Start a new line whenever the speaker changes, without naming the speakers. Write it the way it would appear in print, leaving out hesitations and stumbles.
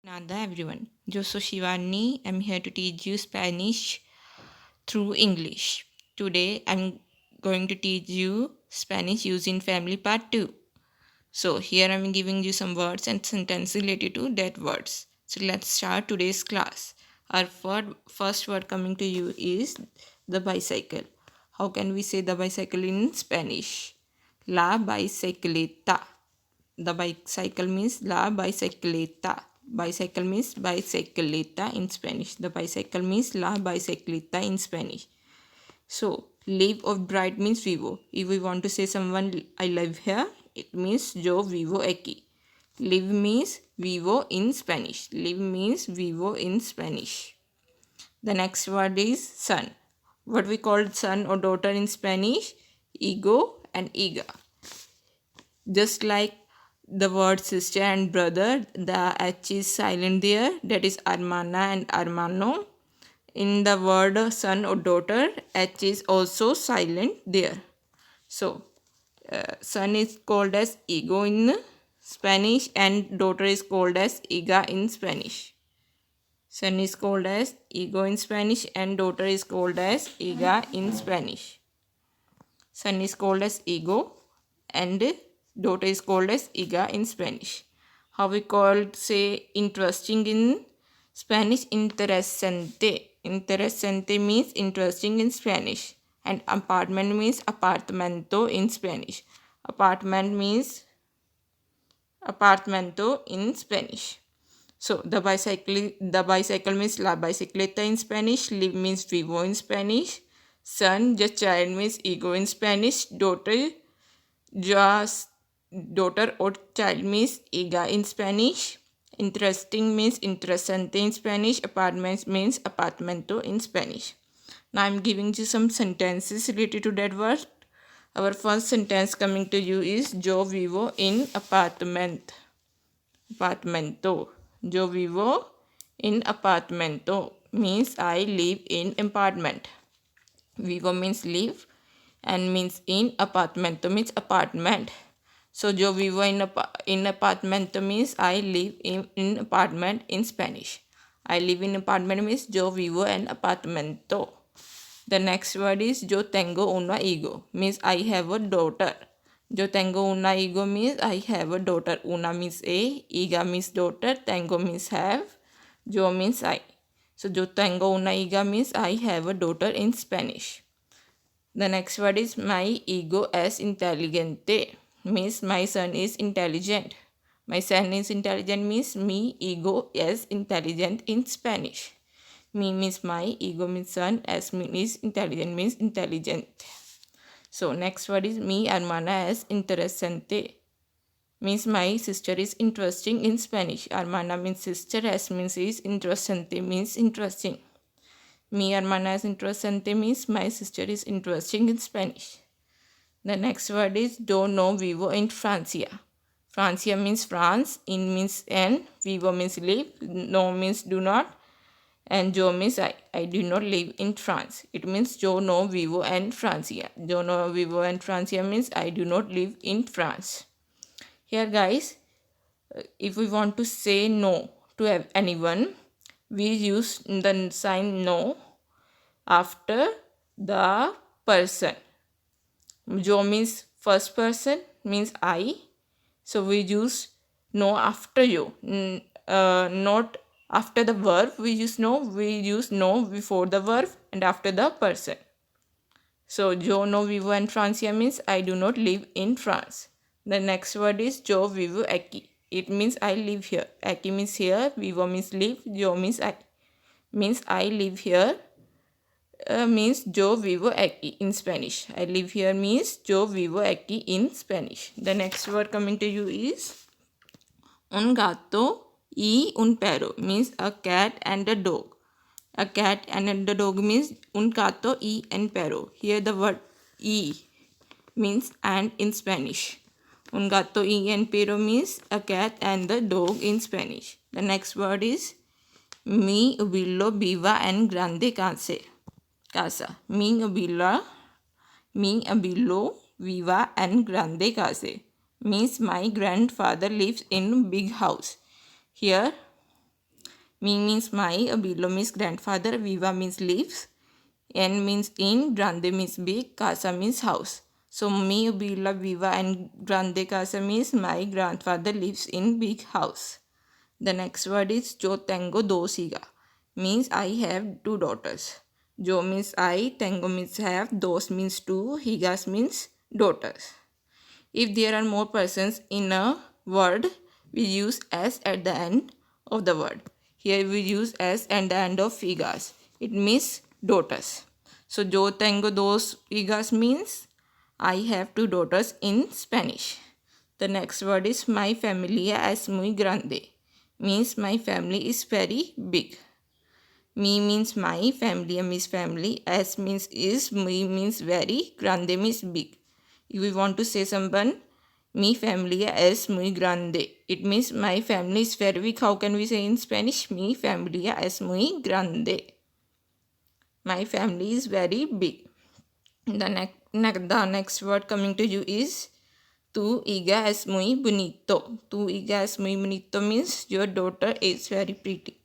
Nada everyone. Yo soy Shivani. I'm here to teach you Spanish through English. Today I'm going to teach you Spanish using family part 2. So here I'm giving you some words and sentences related to that words. So let's start today's class. Our first word coming to you is the bicycle. How can we say the bicycle in Spanish? La bicicleta. The bicycle means la bicicleta. Bicycle means bicicleta in Spanish. The bicycle means la bicicleta in Spanish. So, live or bright means vivo. If we want to say someone I live here, it means yo vivo aquí. Live means vivo in Spanish. Live means vivo in Spanish. The next word is son. What we call son or daughter in Spanish? Ego and ega. Just like the word sister and brother, the H is silent there. That is hermana and hermano. In the word son or daughter, H is also silent there. So, son is called as ego in Spanish and daughter is called as ega in Spanish. Son is called as ego in Spanish and daughter is called as ega in Spanish. Son is called as ego and daughter is called as ega in Spanish. How we call say interesting in Spanish? Interesante. Interesante means interesting in Spanish. And apartment means apartamento in Spanish. Apartment means apartamento in Spanish. So the bicycle means la bicicleta in Spanish. Live means vivo in Spanish. Son, just child means ego in Spanish. Just daughter or child means ega in Spanish. Interesting means interesante in Spanish. Apartments means apartamento in Spanish. Now I'm giving you some sentences related to that word. Our first sentence coming to you is yo vivo in apartment. Apartamento. Yo vivo in apartamento means I live in apartment. Vivo means live and means in. Apartamento means apartment. So yo vivo in apartamento means I live in apartment in Spanish. I live in apartment means yo vivo en apartamento. The next word is yo tengo una hijo means I have a daughter. Yo tengo una hijo means I have a daughter. Una means a, hija means daughter, tengo means have, yo means I. So yo tengo una hija means I have a daughter in Spanish. The next word is my ego es inteligente means my son is intelligent. My son is intelligent means mi ego es intelligent in Spanish. Mi means my, ego means son, es means intelligent means intelligent. So next word is mi hermana es interesante means my sister is interesting in Spanish. Hermana means sister, es means is, interesante means interesting. Mi hermana es interesante means my sister is interesting in Spanish. The next word is do no vivo in Francia. Francia means France, in means en, vivo means live, no means do not, and yo means I. I do not live in France. It means yo no vivo en Francia. Yo no vivo en Francia means I do not live in France. Here guys, if we want to say no to anyone, we use the sign no after the person. Yo means first person means I. So we use no after you. Not after the verb we use no. We use no before the verb and after the person. So yo no vivo en Francia means I do not live in France. The next word is yo vivo aquí. It means I live here. Aquí means here. Vivo means live. Yo means I. Means I live here. Means yo vivo aquí in Spanish. I live here means yo vivo aquí in Spanish. The next word coming to you is un gato y un perro means a cat and a dog. A cat and a dog means un gato y un perro. Here the word y means and in Spanish. Un gato y un perro means a cat and the dog in Spanish. The next word is mi abuelo viva en grande casa. Mi abuelo viva en grande casa means my grandfather lives in big house. Here Mi means my, abuelo means grandfather, viva means lives, en means in, grande means big, casa means house. So mi, abuela, viva and grande casa means my grandfather lives in big house. The next word is yo tengo dos hijas, means I have two daughters. Yo means I, tengo means have, dos means two, hijas means daughters. If there are more persons in a word, we use s at the end of the word. Here we use s at the end of hijas. It means daughters. So yo tengo dos hijas means I have two daughters in Spanish. The next word is my familia es muy grande, means my family is very big. Me means my, familia means family, es means is, muy means very, grande means big. If we want to say someone, mi familia es muy grande, it means my family is very big. How can we say in Spanish? Mi familia es muy grande. My family is very big. The next word coming to you is tu hija es muy bonito. Tu hija es muy bonito means your daughter is very pretty.